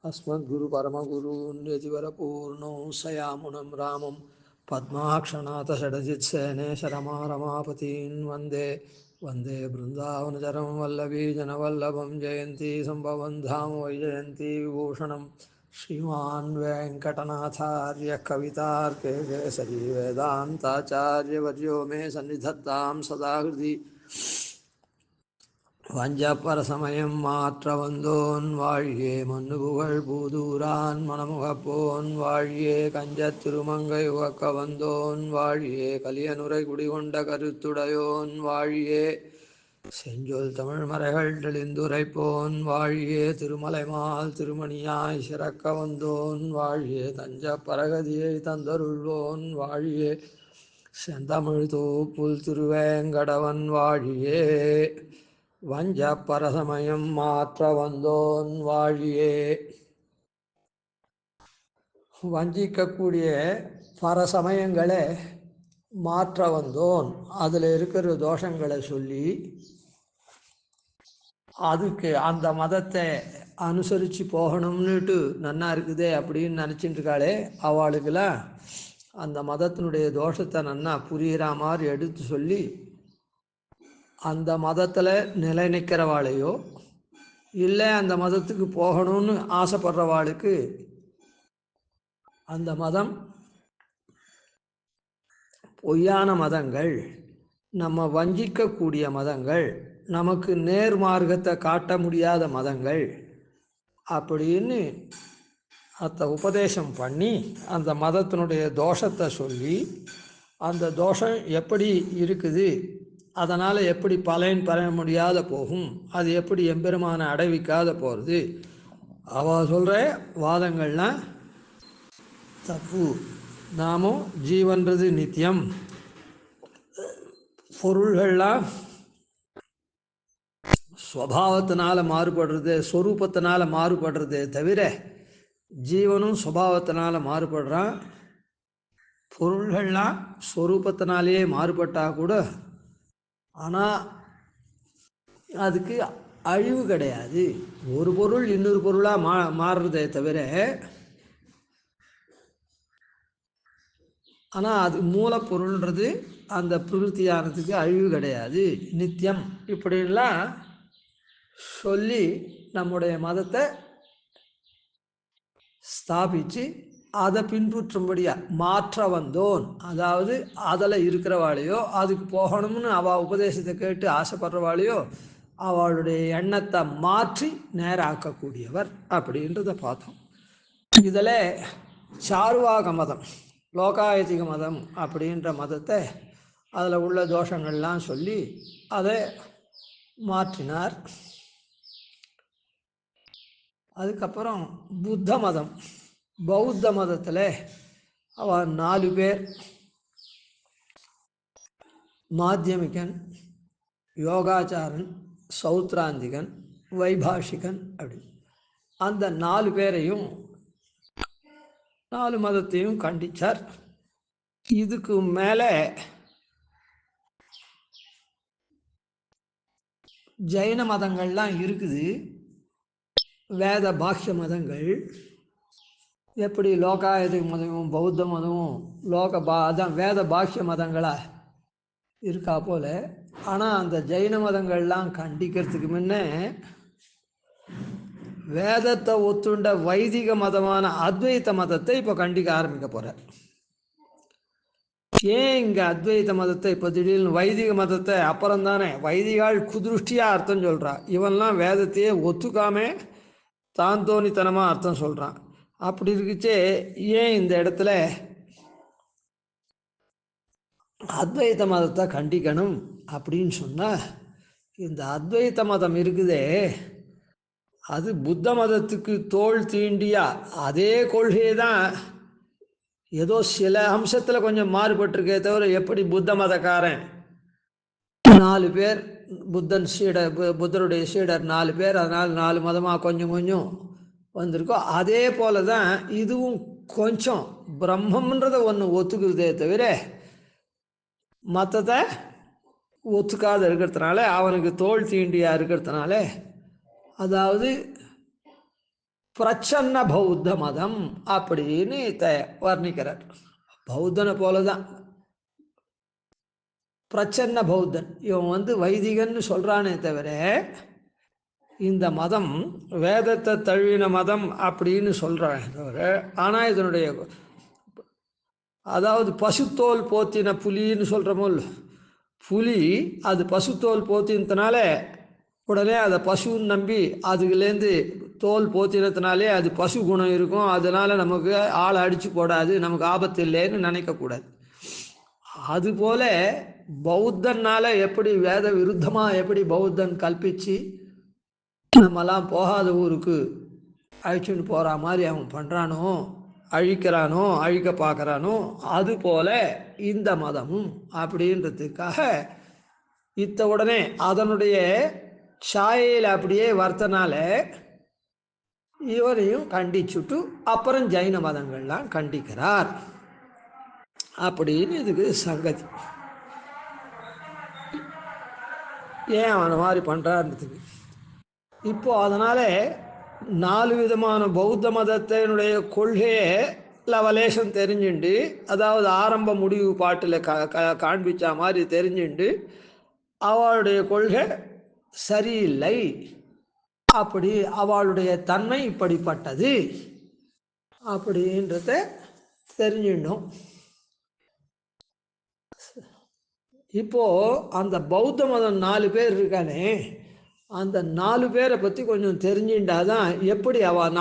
अस्मद्गुरुपरमगुरून्यतिवरपूर्णौ सयामुनं रामं पद्माक्षनाथषडजित्सेनेशरमारमापतीन् वन्दे वन्दे बृन्दावनचरं वल्लभीजनवल्लभं जयन्ती सम्भवं धाम वैजयन्ती विभूषणं श्रीमान् वेङ्कटनाथार्य कवितार्केशरी वेदान्ताचार्यवर्यो मे सन्निधत्तां सदा हृदि வஞ்சப்பரசமயம் மாற்ற வந்தோன் வாழியே மண்ணுபுகழ் பூதூரான் மணமுகப்போன் வாழியே கஞ்சத் திருமங்கை உகக்க வந்தோன் வாழியே கலியனுரை குடிகொண்ட கருத்துடையோன் வாழியே செஞ்சொல் தமிழ் மறைகள் தெளிந்துரைப்போன் வாழியே திருமலைமால் திருமணியாய் சிறக்க வந்தோன் வாழியே தஞ்ச பரகதியை தந்தருள்வோன் வாழியே செந்தமிழ் தூப்புல் திருவேங்கடவன் வாழியே வஞ்ச பரசமயம் மாற்ற வந்தோன் வாழியே. வஞ்சிக்கக்கூடிய பரசமயங்களை மாற்ற வந்தோன், அதில் இருக்கிற தோஷங்களை சொல்லி அதுக்கு அந்த மதத்தை அனுசரித்து போகணும்னுட்டு நன்னா இருக்குதே அப்படின்னு நினச்சிட்டு இருக்காளே, அவளுக்கெல்லாம் அந்த மதத்தினுடைய தோஷத்தை நன்னா புரிகிற மாதிரி எடுத்து சொல்லி அந்த மதத்தில் நிலை நிற்கிறவாளையோ இல்லை அந்த மதத்துக்கு போகணும்னு ஆசைப்படுறவாளுக்கு அந்த மதம் பொய்யான மதங்கள், நம்ம வஞ்சிக்கக்கூடிய மதங்கள், நமக்கு நேர் மார்க்கத்தை காட்ட முடியாத மதங்கள் அப்படின்னு உபதேசம் பண்ணி அந்த மதத்தினுடைய தோஷத்தை சொல்லி அந்த தோஷம் எப்படி இருக்குது, அதனால் எப்படி பலன் பெற முடியாத போகும், அது எப்படி எம்பெருமான அடைவிக்காத போகிறது, அவள் சொல்கிற வாதங்கள்லாம் தப்பு. நாமும் ஜீவன்றது நித்தியம், பொருள்கள்லாம் ஸ்வபாவத்தினால் மாறுபடுறது, ஸ்வரூபத்தினால் மாறுபடுறதே தவிர ஜீவனும் சுபாவத்தினால் மாறுபடுறான். பொருள்கள்லாம் ஸ்வரூபத்தினாலேயே மாறுபட்டால் கூட ஆனால் அதுக்கு அழிவு கிடையாது. ஒரு பொருள் இன்னொரு பொருளாக மாறுறதே தவிர, ஆனால் அது மூலப்பொருள்ன்றது அந்த பிரகிருத்தியானதுக்கு அழிவு கிடையாது, நித்தியம். இப்படிலாம் சொல்லி நம்முடைய மதத்தை ஸ்தாபித்து அதை பின்பற்றும்படியாக மாற்ற வந்தோன். அதாவது அதில் இருக்கிறவாளையோ அதுக்கு போகணும்னு அவள் உபதேசத்தை கேட்டு ஆசைப்படுறவாளையோ அவளுடைய எண்ணத்தை மாற்றி நேராக்கக்கூடியவர் அப்படின்றத பார்த்தோம். இதில் சார்வாக மதம், லோகாயதிக மதம் அப்படின்ற மதத்தை அதில் உள்ள தோஷங்கள்லாம் சொல்லி அதை மாற்றினார். அதுக்கப்புறம் புத்த மதம், பௌத்த மதத்தில் அவன் 4 பேர், மாத்தியமிகன், யோகாச்சாரன், சௌத்ராந்திகன், வைபாஷிகன் அப்படி அந்த 4 பேரையும் 4 மதத்தையும் கண்டித்தார். இதுக்கு மேலே ஜைன மதங்கள்லாம் இருக்குது, வேத பாஷ்ய மதங்கள். எப்படி லோகாயதிக மதமும் பௌத்த மதமும் அதான் வேத பாஷ்ய மதங்களாக இருக்கா போல. ஆனால் அந்த ஜைன மதங்கள்லாம் கண்டிக்கிறதுக்கு முன்னே வேதத்தை ஒத்துண்ட வைதிக மதமான அத்வைத மதத்தை இப்போ கண்டிக்க ஆரம்பிக்க போகிறார். ஏன் இங்கே அத்வைத மதத்தை இப்போ திடீர்னு வைதிக மதத்தை அப்புறம் தானே வைதிகால் குதிருஷ்டியாக அர்த்தம் சொல்கிறா, இவன்லாம் வேதத்தையே ஒத்துக்காமே தான் தோணித்தனமாக அர்த்தம் சொல்கிறான். அப்படி இருக்குச்சே ஏன் இந்த இடத்துல அத்வைத மதத்தை கண்டிக்கணும் அப்படின்னு சொன்னால், இந்த அத்வைத மதம் இருக்குதே அது புத்த மதத்துக்கு தோல் தீண்டியா அதே கொள்கையை தான், ஏதோ சில அம்சத்தில் கொஞ்சம் மாறுபட்டிருக்கே தவிர, எப்படி புத்த மதக்காரன் 4 பேர் புத்தருடைய சீடர் 4 பேர், அதனால் 4 மதமாக கொஞ்சம் கொஞ்சம் வந்திருக்கோ, அதே போல தான் இதுவும் கொஞ்சம் பிரம்மன்றதை ஒன்று ஒத்துக்குறதே தவிர மற்றதை ஒத்துக்காத இருக்கிறதுனால, அவனுக்கு தோல் தீண்டியாக இருக்கிறதுனால, அதாவது பிரச்சன்ன பௌத்த மதம் அப்படின்னு வர்ணிக்கிறார். பௌத்தனை போலதான் பிரச்சன்ன பௌத்தன். இவன் வைதிகன்னு சொல்கிறானே தவிர இந்த மதம் வேதத்தை தழுவின மதம் அப்படின்னு சொல்கிறானே தவிர, ஆனால் இதனுடைய அதாவது பசுத்தோல் போத்தின புலின்னு சொல்கிறோமோ, புலி அது பசுத்தோல் போத்தினதுனால உடனே அதை பசுன்னு நம்பி அதுலேருந்து தோல் போத்தினத்தினாலே அது பசு குணம் இருக்கும், அதனால் நமக்கு ஆளை அடித்து போடாது, நமக்கு ஆபத்து இல்லைன்னு நினைக்கக்கூடாது. அதுபோல் பௌத்தனால் எப்படி வேத விருத்தமாக எப்படி பௌத்தன் கல்பித்து நம்மெல்லாம் போகாத ஊருக்கு அழிச்சுன்னு போகிற மாதிரி அவன் பண்ணுறானோ, அழிக்கிறானோ, அழிக்க பார்க்குறானோ, அதுபோல் இந்த மதமும் அப்படின்றதுக்காக இத்த உடனே அதனுடைய சாயையில் அப்படியே வர்த்தனால இவரையும் கண்டிச்சுட்டு அப்புறம் ஜைன மதங்கள்லாம் கண்டிக்கிறார் அப்படின்னு இதுக்கு சங்கதி. ஏன் அவனை மாதிரி பண்ணுறான்றதுக்கு இப்போது அதனால் 4 விதமான பௌத்த மதத்தினுடைய கொள்கையை லவலேஷம் தெரிஞ்சுண்டு, அதாவது ஆரம்ப முடிவு பாட்டில் காண்பிச்ச மாதிரி தெரிஞ்சுண்டு அவளுடைய கொள்கை சரியில்லை, அப்படி அவளுடைய தன்மை இப்படிப்பட்டது அப்படின்றத தெரிஞ்சிடணும். இப்போது அந்த பௌத்த மதம் 4 பேர் இருக்கானே, அந்த 4 பேரை பற்றி கொஞ்சம் தெரிஞ்சுட்டாதான் எப்படி அவள்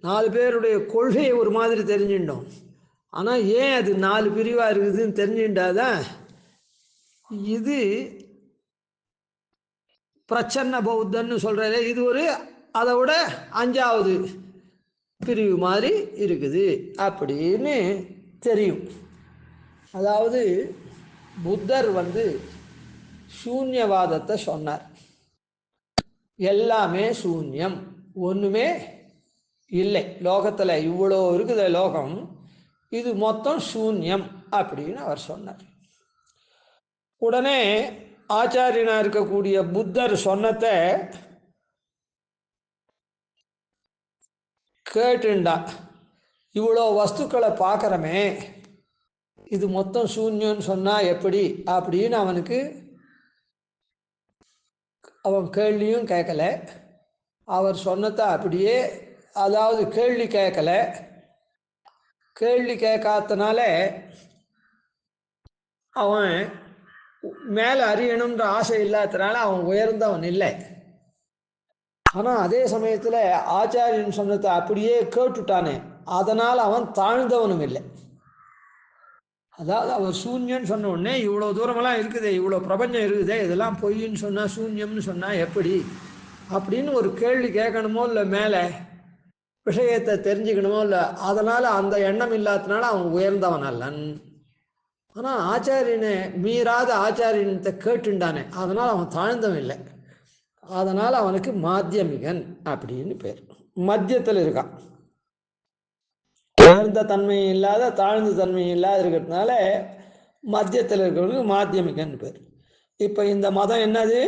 4 பேருடைய கொள்கையை ஒரு மாதிரி தெரிஞ்சுட்டோம். ஆனால் ஏன் அது 4 பிரிவாக இருக்குதுன்னு தெரிஞ்சுட்டாதான் இது பிரச்சன்ன பௌத்தன்னு சொல்கிறதே இது ஒரு அதை விட 5வது பிரிவு மாதிரி இருக்குது அப்படின்னு தெரியும். அதாவது புத்தர் சூன்யவாதத்தை சொன்னார். எல்லாமே சூன்யம், ஒன்றுமே இல்லை லோகத்தில், இவ்வளோ இருக்குது லோகம், இது மொத்தம் சூன்யம் அப்படின்னு அவர் சொன்னார். உடனே ஆச்சாரியனா இருக்கக்கூடிய புத்தர் சொன்னதை கேட்டுண்டா, இவ்வளோ வஸ்துக்களை பார்க்குறமே, இது மொத்தம் சூன்யம்னு சொன்னால் எப்படி அப்படின்னு அவன் கேள்வியும் கேட்கல. அவர் சொன்னதை அப்படியே, அதாவது கேள்வி கேட்கல, கேள்வி கேட்காதனால அவன் மேலே அறியணுன்ற ஆசை இல்லாதனால அவன் உயர்ந்தவன் இல்லை. ஆனால் அதே சமயத்தில் ஆச்சாரியன் சொன்னதை அப்படியே கேட்டுட்டானே, அதனால் அவன் தாழ்ந்தவனும் இல்லை. அதாவது அவர் சூன்யன்னு சொன்ன உடனே இவ்வளோ தூரமெல்லாம் இருக்குது, இவ்வளோ பிரபஞ்சம் இருக்குது, இதெல்லாம் பொய்ன்னு சொன்னால் சூன்யம்னு சொன்னால் எப்படி அப்படின்னு ஒரு கேள்வி கேட்கணுமோ இல்லை, மேலே விஷயத்தை தெரிஞ்சுக்கணுமோ இல்லை, அதனால் அந்த எண்ணம் இல்லாதனால அவன் உயர்ந்தவன் அல்லன். ஆனால் ஆச்சாரியனை மீறாத ஆச்சாரியனத்தை கேட்டுண்டானே, அதனால் அவன் தாழ்ந்தவன் இல்லை, அதனால் அவனுக்கு மாத்தியமிகன் அப்படின்னு பேர். மத்தியத்தில் இருக்கான், உயர்ந்த தன்மையும் இல்லாத தாழ்ந்த தன்மையும் இல்லாத இருக்கிறதுனால மத்தியத்தில் இருக்கிறவனுக்கு மாத்தியமிகன் பேர். இப்போ இந்த மதம் என்னது?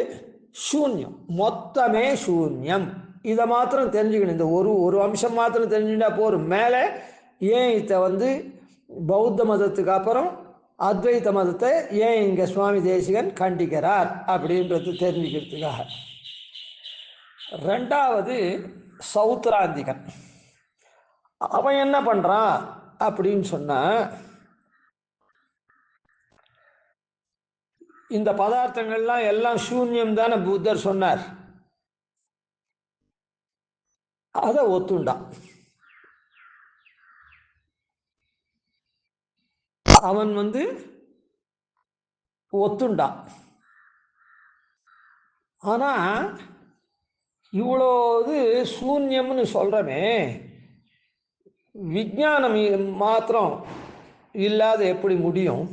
சூன்யம், மொத்தமே சூன்யம். இதை மாத்திரம் தெரிஞ்சுக்கணும், இந்த ஒரு அம்சம் மாத்திரம் தெரிஞ்சுட்டா போரும். மேலே ஏன் இதை பௌத்த மதத்துக்கு அப்புறம் அத்வைத மதத்தை ஏன் இங்கே சுவாமி தேசிகன் கண்டிக்கிறார் அப்படின்றது தெரிஞ்சுக்கிறதுக்காக. 2வது சௌத்ராந்திகன். அவன் என்ன பண்ணுறான் அப்படின்னு சொன்னால், இந்த பதார்த்தங்கள்லாம் எல்லாம் சூன்யம் தானே புத்தர் சொன்னார், அதை ஒத்துண்டான். அவன் ஒத்துண்டான். ஆனால் இவ்வளோ சூன்யம்னு சொல்கிறமே, விஞ்ஞானம் மாத்திரம் இல்லாத எப்படி முடியும்?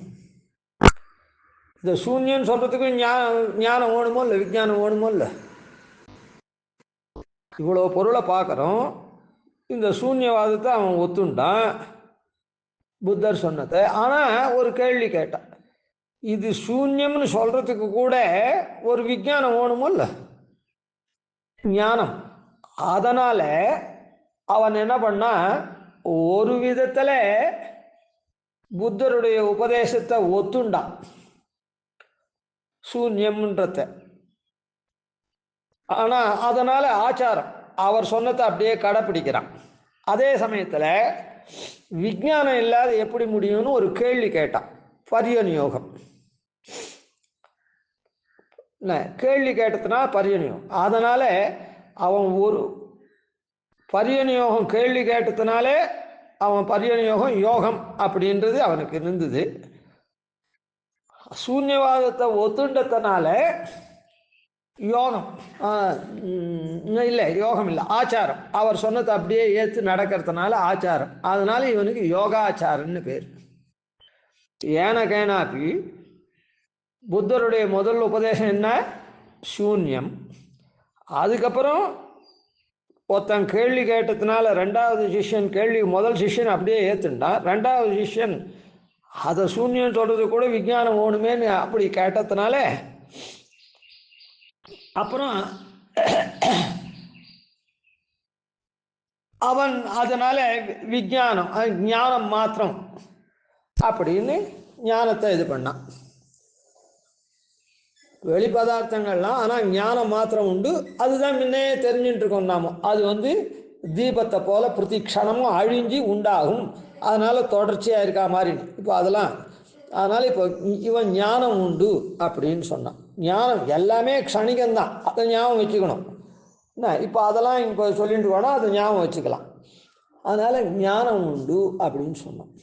இந்த சூன்யம் சொல்கிறதுக்கு ஞானம் வேணுமோ இல்லை, விஞ்ஞானம் வேணுமோ இல்லை? இவ்வளோ பொருளை பார்க்குறோம், இந்த சூன்யவாதத்தை அவன் ஒத்துண்டான் புத்தர் சொன்னதை. ஆனால் ஒரு கேள்வி கேட்டான், இது சூன்யம்னு சொல்கிறதுக்கு கூட ஒரு விஞ்ஞானம் வேணுமோ இல்லை, ஞானம். அதனால் அவன் என்ன பண்ணா, ஒரு விதத்தில் புத்தருடைய உபதேசத்தை ஒத்துண்டான் சூன்யம்ன்றத. ஆனால் அதனால் ஆச்சாரம் அவர் சொன்னதை அப்படியே கடைப்பிடிக்கிறான். அதே சமயத்தில் விஞ்ஞானம் இல்லாத எப்படி முடியும்னு ஒரு கேள்வி கேட்டான். பரியநியோகம் கேள்வி கேட்டதுனால பரியநியோகம். அதனால் அவன் ஒரு பரியநியோகம் கேள்வி கேட்டதுனாலே அவன் பரியநியோகம் யோகம் அப்படின்றது அவனுக்கு இருந்தது. சூன்யவாதத்தை ஒத்துண்டதுனால யோகம் இல்லை, யோகம் இல்லை, ஆச்சாரம். அவர் சொன்னதை அப்படியே ஏற்று நடக்கிறதுனால ஆச்சாரம். அதனால இவனுக்கு யோகாச்சாரன்னு பேர். ஏனகேனாப்பி புத்தருடைய முதல் உபதேசம் என்ன? சூன்யம். அதுக்கப்புறம் ஒருத்தன் கேள்வி கேட்டதுனால ரெண்டாவது சிஷ்யன் முதல் சிஷ்யன் அப்படியே ஏற்றுண்டான். ரெண்டாவது சிஷ்யன் அதை சூன்யம் சொல்கிறது கூட விஞ்ஞானம் ஓணுமேன்னு அப்படி கேட்டதுனால அப்புறம் அவன் அதனால விஞ்ஞானம் ஞானம் மாத்திரம் அப்படின்னு ஞானத்தை இது பண்ணான். வெளி பதார்த்தங்கள்லாம், ஆனால் ஞானம் மாத்திரம் உண்டு. அதுதான் முன்னே தெரிஞ்சுட்டு இருக்கோம் நாம. அது தீபத்தை போல பிரதி க்ஷணமும் அழிஞ்சி உண்டாகும், அதனால தொடர்ச்சியாக இருக்கா மாதிரி. இப்போ அதெல்லாம் அதனால் இப்போ இவன் ஞானம் உண்டு அப்படின்னு சொன்னான். ஞானம் எல்லாமே க்ஷணிகம்தான், அதை ஞாபகம் வச்சுக்கணும். என்ன இப்போ அதெல்லாம் இப்போ சொல்லிட்டு போனால் அதை ஞாபகம் வச்சுக்கலாம். அதனால் ஞானம் உண்டு அப்படின்னு சொன்னான்.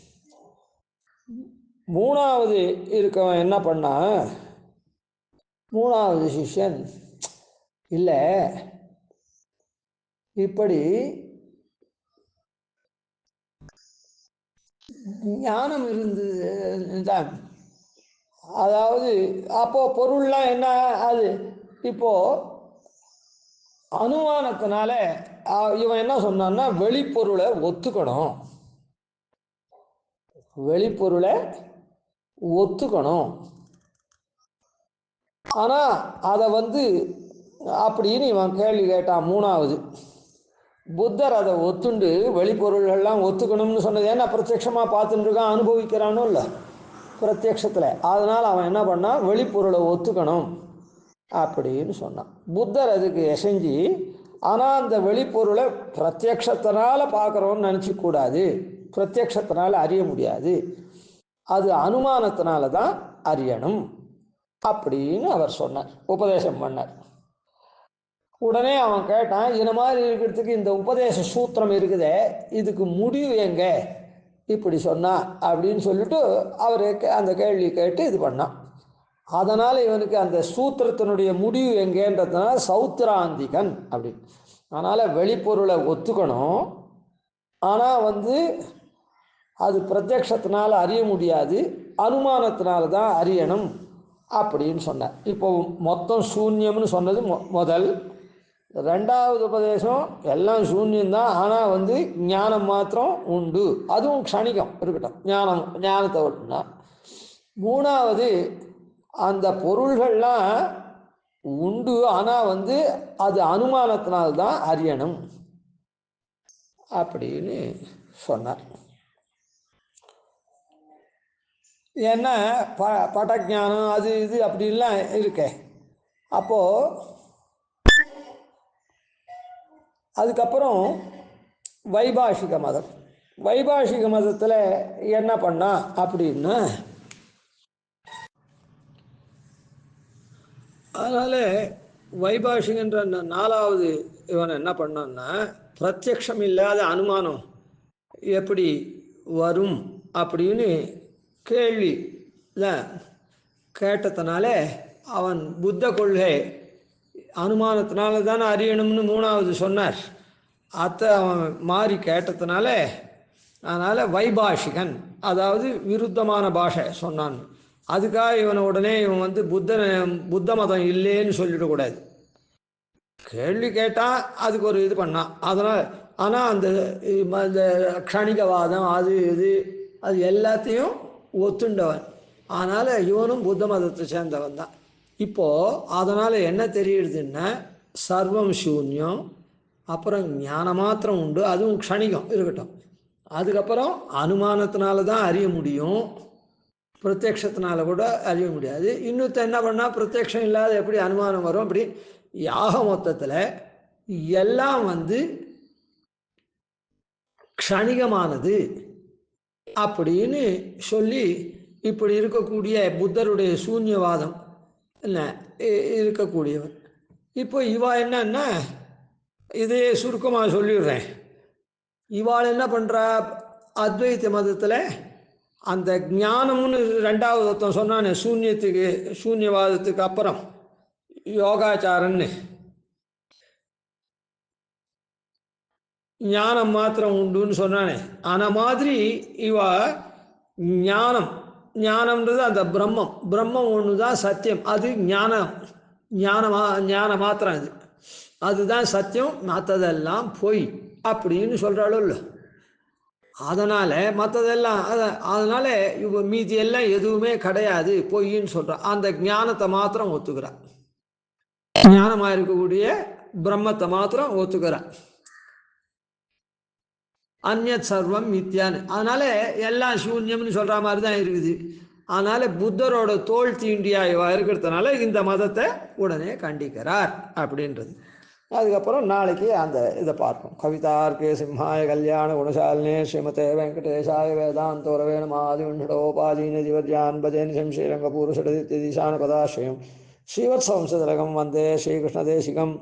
மூணாவது இருக்கவன் என்ன பண்ணா, மூணாவது சிஷ்யன் இல்லை, இப்படி ஞானம் இருந்தது, அதாவது அப்போ பொருள்லாம் என்ன, அது இப்போ அனுமானத்தினால இவன் என்ன சொன்னான்னா, வெளிப்பொருளை ஒத்துக்கணும், வெளிப்பொருளை ஒத்துக்கணும். ஆனால் அதை அப்படின்னு இவன் கேள்வி கேட்டான். மூணாவது புத்தர் அதை ஒத்துண்டு வெளிப்பொருள்கள்லாம் ஒத்துக்கணும்னு சொன்னது. ஏன்னா பிரத்யட்சமாக பார்த்துட்டு இருக்கான், அனுபவிக்கிறானோ இல்லை பிரத்யட்சத்தில். அதனால் அவன் என்ன பண்ணான், வெளிப்பொருளை ஒத்துக்கணும் அப்படின்னு சொன்னான். புத்தர் அதுக்கு எசைஞ்சி, ஆனால் அந்த வெளிப்பொருளை பிரத்யட்சத்தினால பார்க்குறோன்னு நினச்சிக்கூடாது, பிரத்யட்சத்தினால அறிய முடியாது, அது அனுமானத்தினால தான் அறியணும் அப்படின்னு அவர் சொன்னார், உபதேசம் பண்ணார். உடனே அவன் கேட்டான், இந்த மாதிரி இருக்கிறதுக்கு இந்த உபதேச சூத்திரம் இருக்குதே, இதுக்கு முடிவு எங்க இப்படி சொன்னா அப்படின்னு சொல்லிட்டு அவர் அந்த கேள்வி கேட்டு இது பண்ணான். அதனால் இவனுக்கு அந்த சூத்திரத்தினுடைய முடிவு எங்கேன்றதுனால சௌத்திராந்திகன் அப்படின்னு. அதனால் வெளிப்பொருளை ஒத்துக்கணும், ஆனால் அது பிரத்யக்ஷத்தினால் அறிய முடியாது, அனுமானத்தினால தான் அறியணும் அப்படின்னு சொன்னார். இப்போ மொத்தம் சூன்யம்னு சொன்னது முதல். ரெண்டாவது உபதேசம் எல்லாம் சூன்யம்தான், ஆனால் ஞானம் மாத்திரம் உண்டு, அதுவும் க்ஷணிகம் இருக்கட்டும், ஞானத்தை விட்டுனா. மூணாவது அந்த பொருள்கள்லாம் உண்டு, ஆனால் அது அனுமானத்தினால்தான் அறியணும் அப்படின்னு சொன்னார். ஏன்னா பட்டஞானம் அது இது அப்படின்லாம் இருக்கே. அப்போது அதுக்கப்புறம் வைபாஷிக மதம். வைபாஷிக மதத்தில் என்ன பண்ணா அப்படின்னா, அதனால் வைபாஷிகன்ற நாலாவது இவன் என்ன பண்ணான்னா, பிரத்யக்ஷம் இல்லாத அனுமானம் எப்படி வரும் அப்படின்னு கேள்வி கேட்டதுனால அவன் புத்த கொள்கை அனுமானத்தினால தானே அறியணும்னு மூணாவது சொன்னார். அதை அவன் மாறி கேட்டதுனால, அதனால் வைபாஷிகன், அதாவது விருத்தமான பாஷை சொன்னான். அதுக்காக இவனை உடனே இவன் புத்த மதம் இல்லைன்னு சொல்லிடக்கூடாது. கேள்வி கேட்டால் அதுக்கு ஒரு இது பண்ணான். அதனால் ஆனால் அந்த க்ஷணிகவாதம் அது இது அது எல்லாத்தையும் ஒத்துண்டவன். அதனால் இவனும் புத்த மதத்தை சேர்ந்தவன் தான். இப்போது அதனால் என்ன தெரியுதுன்னா, சர்வம் சூன்யம், அப்புறம் ஞான மாத்திரம் உண்டு, அதுவும் க்ஷணிகம் இருக்கட்டும். அதுக்கப்புறம் அனுமானத்தினால தான் அறிய முடியும், பிரத்யக்ஷத்தினால கூட அறிய முடியாது. இன்னொருத்த என்ன பண்ணால் பிரத்யக்ஷம் இல்லாத எப்படி அனுமானம் வரும்? அப்படி யாக மொத்தத்தில் எல்லாம் க்ஷணிகமானது அப்படின்னு சொல்லி இப்படி இருக்கக்கூடிய புத்தருடைய சூன்யவாதம் என்ன இருக்கக்கூடியவன். இப்போ இவா என்னன்னா, இதையே சுருக்கமாக சொல்லிடுறேன். இவாள் என்ன பண்ணுறா, அத்வைத்த மதத்தில் அந்த ஞானம்னு ரெண்டாவது ஒருத்தன் சொன்னானே, சூன்யவாதத்துக்கு அப்புறம் யோகாச்சாரன்னு, ஞானம் மாத்திரம் உண்டுன்னு சொன்னானே, அந்த மாதிரி இவ ஞானம்ன்றது அந்த பிரம்மம் ஒன்று தான் சத்தியம். அது ஞான மாத்திரம், அதுதான் சத்தியம், மற்றதெல்லாம் பொய் அப்படின்னு சொல்கிறாளோ இல்லை. அதனால் மற்றதெல்லாம் அதனால் இவ மீதி எல்லாம் எதுவுமே கிடையாது, பொய்ன்னு சொல்கிறான். அந்த ஞானத்தை மாத்திரம் ஒத்துக்கிறான், ஞானமாக இருக்கக்கூடிய பிரம்மத்தை மாத்திரம் ஒத்துக்கிறான். அந்நத் சர்வம் மித்யான்னு. அதனால் எல்லாம் சூன்யம்னு சொல்கிற மாதிரி தான் இருக்குது. அதனால் புத்தரோட தோல் தீண்டியா இருக்கிறதுனால இந்த மதத்தை உடனே கண்டிக்கிறார் அப்படின்றது. அதுக்கப்புறம் நாளைக்கு அந்த இதை பார்ப்போம். கவிதார்க்கே சிம்ஹாய கல்யாண குணசாலினே ஸ்ரீமதே வெங்கடேசாய வேதாந்தோரவே நமாதிமண்டோபாதீன திவர்யான் பஜேன் ஸ்ரீரங்கபூர்ஷடதிசான பதாஸ்ரயம் ஸ்ரீவத்சவம்சதலகம் வந்தே ஸ்ரீகிருஷ்ணதேசிகம்.